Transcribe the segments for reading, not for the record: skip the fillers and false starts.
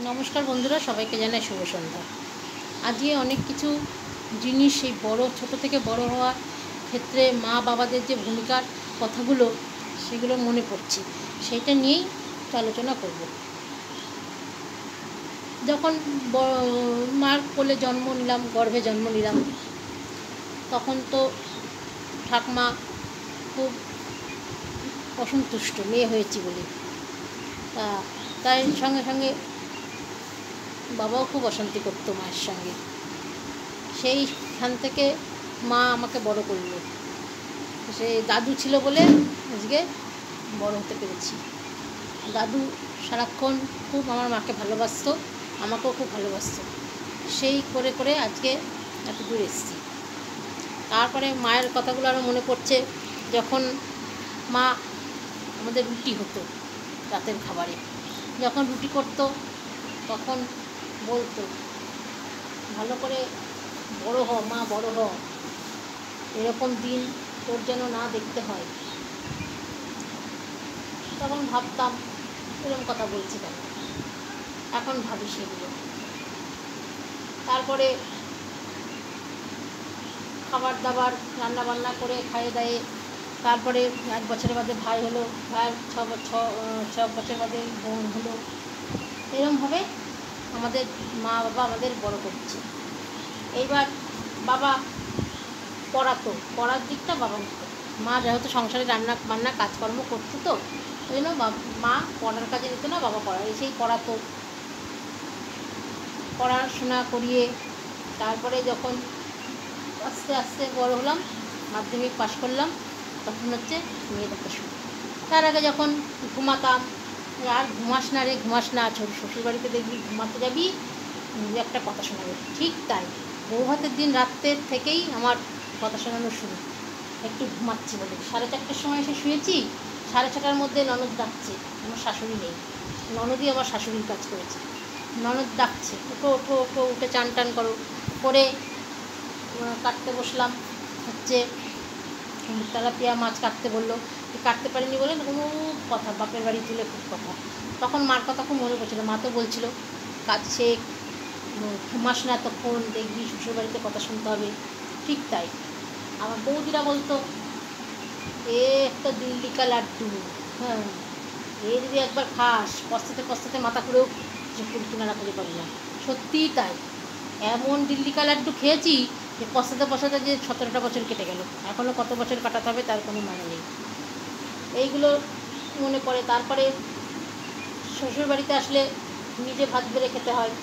নমস্কার বন্ধুরা, সবাইকে জানাই শুভ সন্ধ্যা। আজকে অনেক কিছু জিনিস সেই বড় ছোট থেকে বড় হওয়ার ক্ষেত্রে মা বাবাদের যে ভূমিকার কথাগুলো সেগুলো মনে পড়ছে, সেইটা নিয়েই আলোচনা করব। যখন মার কোলে জন্ম নিলাম, গর্ভে জন্ম নিলাম, তখন তো ঠাকমা খুব অসন্তুষ্ট, মেয়ে হয়েছি বলে। তাই সঙ্গে সঙ্গে বাবাও খুব অশান্তি করতো মায়ের সঙ্গে। সেইখান থেকে মা আমাকে বড় করলো। সে দাদু ছিল বলে আজকে বড় হতে পেরেছি। দাদু সারাক্ষণ খুব আমার মাকে ভালোবাসতো, আমাকেও খুব ভালোবাসতো। সেই করে করে আজকে এত দূর এসেছি। তারপরে মায়ের কথাগুলো আরও মনে পড়ছে, যখন মা আমাদের রুটি হতো রাতের খাবারে, যখন রুটি করতো তখন বলতো, ভালো করে বড় হ মা, বড় হ, এরকম দিন তোর যেন না দেখতে হয়। তখন ভাবতাম এরকম কথা বলছি কেন, এখন ভাবি সেগুলো। তারপরে খাবার দাবার রান্না বান্না করে খাইয়ে দায়ে তারপরে 1 বছরের বাদে ভাই হলো, ভাইয়ের 6 বছর বাদে বোন হলো। এরকমভাবে আমাদের মা বাবা আমাদের বড় করছে। এইবার বাবা পড়াতো, পড়ার দিকটা বাবা হতো। মা যেহেতু সংসারে রান্না বান্না কাজকর্ম করতো, তো ওই জন্য মা পড়ার কাজে নিত না, বাবা এসেই পড়াতো। পড়াশোনা করিয়ে তারপরে যখন আস্তে আস্তে বড় হলাম, মাধ্যমিক পাশ করলাম, তখন হচ্ছে মেয়ে দেখা শুরু। তার আগে যখন ঘুমাতাম, আর ঘুমাস না রে, ঘুমাস না, শ্বশুরবাড়িতে দেখবি ঘুমাতে যাবি, একটা কথা শোনাবে। ঠিক তাই, বৌভাতের দিন রাত্রের থেকেই আমার কথা শোনানো শুরু। একটু ঘুমাচ্ছি বলে 4:30টার সময় এসে শুয়েছি, 6:30টার মধ্যে ননদ ডাকছে। আমার শাশুড়ি নেই, ননদই আমার শাশুড়ির কাজ করেছে। ননদ ডাকছে, ওঠো ওঠো ওঠো, উঠে চান টান করো। করে কাটতে বসলাম, হচ্ছে তেলাপিয়া মাছ কাটতে বললো, কাটতে পারিনি বলে কোনো কথা, বাপের বাড়ি তুলে খুব কথা। তখন মার কথা খুব মনে পড়ছিল। মা তো বলছিল, কাজ শেখ, ঘুমাস না তখন, দেখবি শ্বশুরবাড়িতে কথা শুনতে হবে। ঠিক তাই, আমার বৌদিরা বলতো, এ একটা দিল্লি কা লাড্ডু, হ্যাঁ, এ যদি একবার খাস, পস্তাতে পস্তাতে মাথা করেও কিনারা করে পাবি না। সত্যিই তাই, এমন দিল্লি কা লাড্ডু খেয়েছি যে পস্তাতে পস্তাতে যে 17টা বছর কেটে গেল, এখনও কত বছর কাটাতে হবে তার কোনো মানে নেই। এইগুলো মনে পড়ে। তারপরে শ্বশুরবাড়িতে আসলে নিজে ভাত বেড়ে খেতে হয়।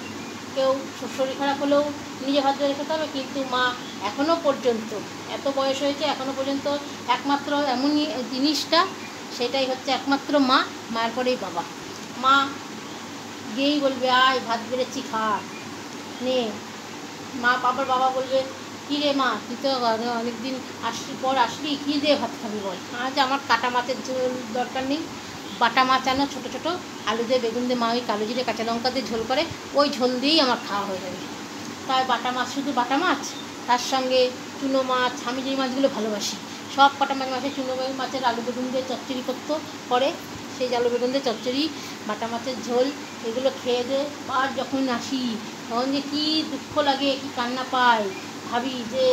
কেউ শরীর খারাপ হলেও নিজে ভাত বেড়ে খেতে হবে, কিন্তু মা এখনও পর্যন্ত, এত বয়স হয়েছে এখনও পর্যন্ত একমাত্র এমনই জিনিসটা, সেটাই হচ্ছে একমাত্র মা, মায়ের পরেই বাবা। মা গিয়েই বলবে, আয় ভাত বেড়েছি খা, নে। মা বাবার বাবা বলবে, কী রে মা, তুই তো অনেকদিন আসলি, কী দিয়ে ভাত খাবি বল। আজ আমার কাটা মাছের ঝোল দরকার নেই, বাটা মাছ আনো ছোটো ছোটো, আলু দিয়ে বেগুন দিয়ে মা ওই কালো জিরে কাঁচা লঙ্কা দিয়ে ঝোল করে, ওই ঝোল দিয়েই আমার খাওয়া হয়ে যাবে। তাই বাটা মাছ, শুধু বাটা মাছ, তার সঙ্গে চুনো মাছ, আমি যেই মাছগুলো ভালোবাসি, সব কটা মাছে চুনো মাছের আলু বেগুন দিয়ে চচ্চড়ি করে, সেই আলু বেগুন দিয়ে চচ্চড়ি, বাটা মাছের ঝোল, এগুলো খেয়ে দে। আর যখন আসি তখন যে কী দুঃখ লাগে, কী কান্না পায়, ভাবি যে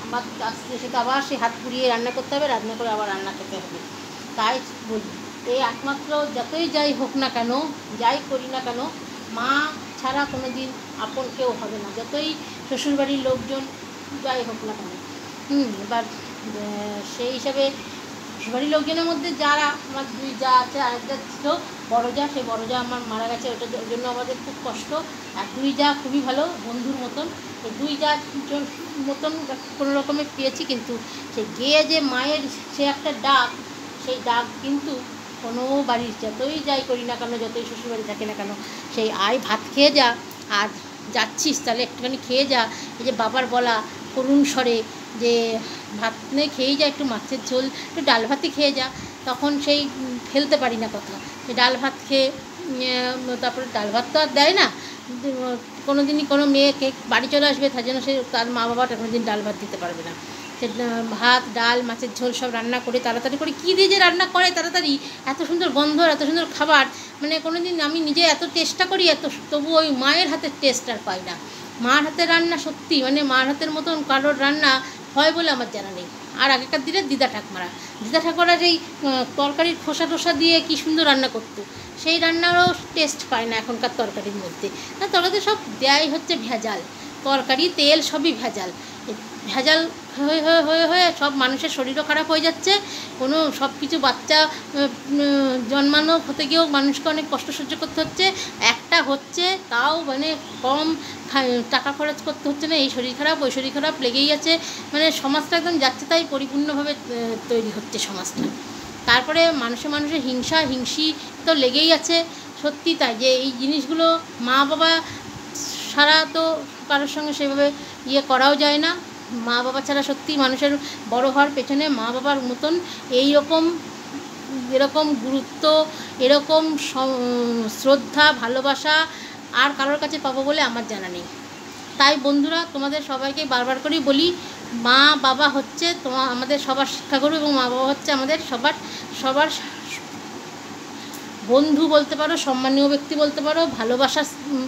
আমার আসতে এসে তো আবার সে হাত পুড়িয়ে রান্না করতে হবে, রান্না করে আবার রান্না খেতে হবে। তাই বলি, এই একমাত্র যতই যাই হোক না কেন, যাই করি না কেন, মা ছাড়া কোনো দিন আপন কেউ হবে না, যতই শ্বশুরবাড়ির লোকজন যাই হোক না কেন। এবার সেই হিসাবে শ্বশুরবাড়ির লোকজনের মধ্যে যারা আমার 2 যা আছে, আরেকটা ছিল বড়ো যা, সেই বড়ো যা আমার মারা গেছে, ওটার জন্য আমাদের খুব কষ্ট। আর 2 যা খুবই ভালো, বন্ধুর মতন। এই 2 যা মতন কোনো রকমে পেয়েছি, কিন্তু সে গিয়ে যে মায়ের সে একটা ডাক, সেই ডাক কিন্তু কোনো বাড়ির যতই যাই করি না কেন, যতই শ্বশুরবাড়ি থাকে না কেন, সেই আয় ভাত খেয়ে যা, আর যাচ্ছিস তাহলে একটুখানি খেয়ে যা, এই যে বাবার বলা করুণ স্বরে যে ভাত নে খেয়েই যা, একটু মাছের ঝোল, একটু ডাল ভাতই খেয়ে যা, তখন সেই ফেলতে পারি না কথা। সেই ডাল ভাত খেয়ে, তারপরে ডাল ভাত তো আর দেয় না কোনো দিনই, কোনো মেয়েকে বাড়ি চলে আসবে, তার জন্য সে তার মা বাবা কোনো দিন ডাল ভাত দিতে পারবে না। ভাত ডাল মাছের ঝোল সব রান্না করে তাড়াতাড়ি করে কী দিয়ে যে রান্না করে তাড়াতাড়ি, এত সুন্দর গন্ধ, এত সুন্দর খাবার, মানে কোনো দিন আমি নিজে এত চেষ্টা করি তবু ওই মায়ের হাতের টেস্ট আর পাই না। মার হাতের রান্না সত্যি মানে মার হাতের মতন কারোর রান্না হয় বলে আমার জানা নেই। আর আগেকার দিনে দিদা ঠাকুমারা যেই তরকারির খোসা টোসা দিয়ে কী সুন্দর রান্না করতো, সেই রান্নারও টেস্ট পায় না এখনকার তরকারির মধ্যে। না, তরকারিতে সব দেয়াই হচ্ছে ভেজাল, তরকারি তেল সবই ভেজাল। ভেজাল হয়ে হয়ে হয়ে হয়ে সব মানুষের শরীরও খারাপ হয়ে যাচ্ছে। কোনো সব কিছু বাচ্চা জন্মানো হতে গিয়েও মানুষকে অনেক কষ্ট সহ্য করতে হচ্ছে, একটা হচ্ছে তাও মানে কম টাকা খরচ করতে হচ্ছে না, এই শরীর খারাপ ওই শরীর খারাপ লেগেই আছে। মানে সমাজটা একদম যাচ্ছে তাই পরিপূর্ণভাবে তৈরি হচ্ছে সমাজটা। তারপরে মানুষে হিংসি তো লেগেই আছে। সত্যি তাই যে এই জিনিসগুলো মা বাবা ছাড়া তো কারোর সঙ্গে সেভাবে করাও যায় না। মা বাবা ছাড়া সত্যি মানুষের বড় হওয়ার পেছনে মা বাবার মতন এরকম গুরুত্ব, এরকম শ্রদ্ধা ভালোবাসা আর কারোর কাছে পাবো বলে আমার জানা নেই। তাই বন্ধুরা, তোমাদের সবাইকে বারবার করেই বলি, মা বাবা হচ্ছে আমাদের সবার শিক্ষাগুরু এবং মা বাবা হচ্ছে আমাদের সবার বন্ধু বলতে পারো, সম্মানীয় ব্যক্তি বলতে পারো, ভালোবাসার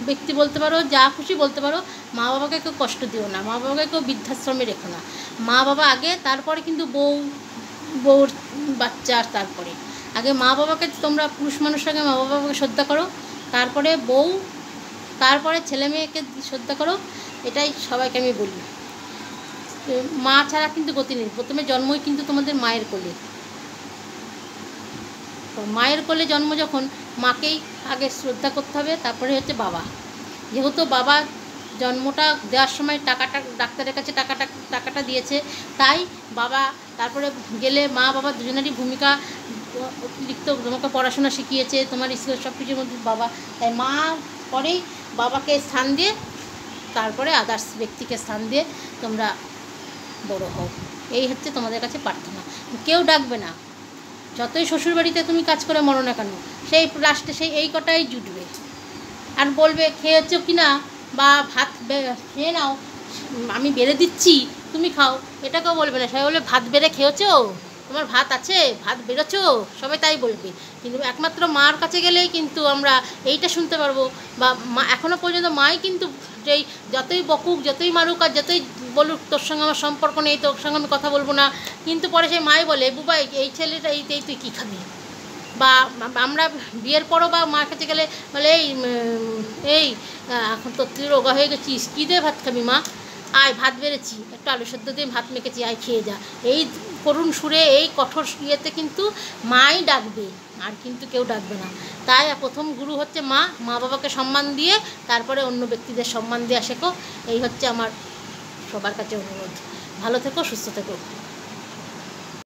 ব্যক্তি বলতে পারো, যা খুশি বলতে পারো। মা বাবাকে কেউ কষ্ট দিও না, মা বাবাকে কেউ বৃদ্ধাশ্রমে রেখো না। মা বাবা আগে, তারপরে কিন্তু বউর বাচ্চা, আর তারপরে আগে মা বাবাকে তোমরা পুরুষ মানুষ আগে মা বাবাকে শ্রদ্ধা করো, তারপরে বউ, তারপরে ছেলে মেয়েকে শ্রদ্ধা করো। এটাই সবাইকে আমি বলি। মা ছাড়া কিন্তু গতি নেই। প্রথমে জন্মই কিন্তু তোমাদের মায়ের কোলে। তো মায়ের কোলে জন্ম যখন, মাকেই আগে শ্রদ্ধা করতে হবে, তারপরে হচ্ছে বাবা। যেহেতু বাবা জন্মটা দেওয়ার সময় ডাক্তারের কাছে টাকাটা দিয়েছে, তাই বাবা তারপরে গেলে মা বাবা দুজনেরই ভূমিকা অতিরিক্ত। তোমাকে পড়াশোনা শিখিয়েছে, তোমার স্কুলের সব কিছুর মধ্যে বাবা, তাই মা পরেই বাবাকে স্থান দিয়ে তারপরে আদার্স ব্যক্তিকে স্থান দিয়ে তোমরা বড় হও। এই হচ্ছে তোমাদের কাছে প্রার্থনা। কেউ ডাকবে না, যতই শ্বশুরবাড়িতে তুমি কাজ করে মরো না কেন, সেই লাস্টে সেই এই কটাই জুটবে। আর বলবে খেয়েছো কি না, বা ভাত খেয়ে নাও, আমি বেড়ে দিচ্ছি তুমি খাও, এটাকেও বলবে না। সবাই বলবে ভাত বেড়ে খেয়েছো, তোমার ভাত আছে, ভাত বেরোছো, সবাই তাই বলবে। কিন্তু একমাত্র মার কাছে গেলেই কিন্তু আমরা এইটা শুনতে পারবো। বা মা এখনও পর্যন্ত মাই কিন্তু যেই যতই বকুক, যতই মারুক, আর যতই বলুক তোর সঙ্গে আমার সম্পর্ক নেই, তোর সঙ্গে আমি কথা বলবো না, কিন্তু পরে সেই মাই বলে, বুবাই এই ছেলেটা এই তুই কী খাবি। বা আমরা বিয়ের পরও বা মার কাছে গেলে বলে এই এখন তো তুই রোগা হয়ে গেছিস, কী দিয়ে ভাত খাবি মা, আয় ভাত বেড়েছি, একটু আলু সেদ্ধ দিয়ে ভাত মেখেছি, আয় খেয়ে যা। এই করুণ সুরে, এই কঠোর ইয়েতে কিন্তু মাই ডাকবে, আর কিন্তু কেউ ডাকবে না। তাই প্রথম গুরু হচ্ছে মা। মা বাবাকে সম্মান দিয়ে তারপরে অন্য ব্যক্তিদের সম্মান দেওয়া শেখো। এই হচ্ছে আমার সবার কাছে অনুরোধ। ভালো থেকো, সুস্থ থেকো।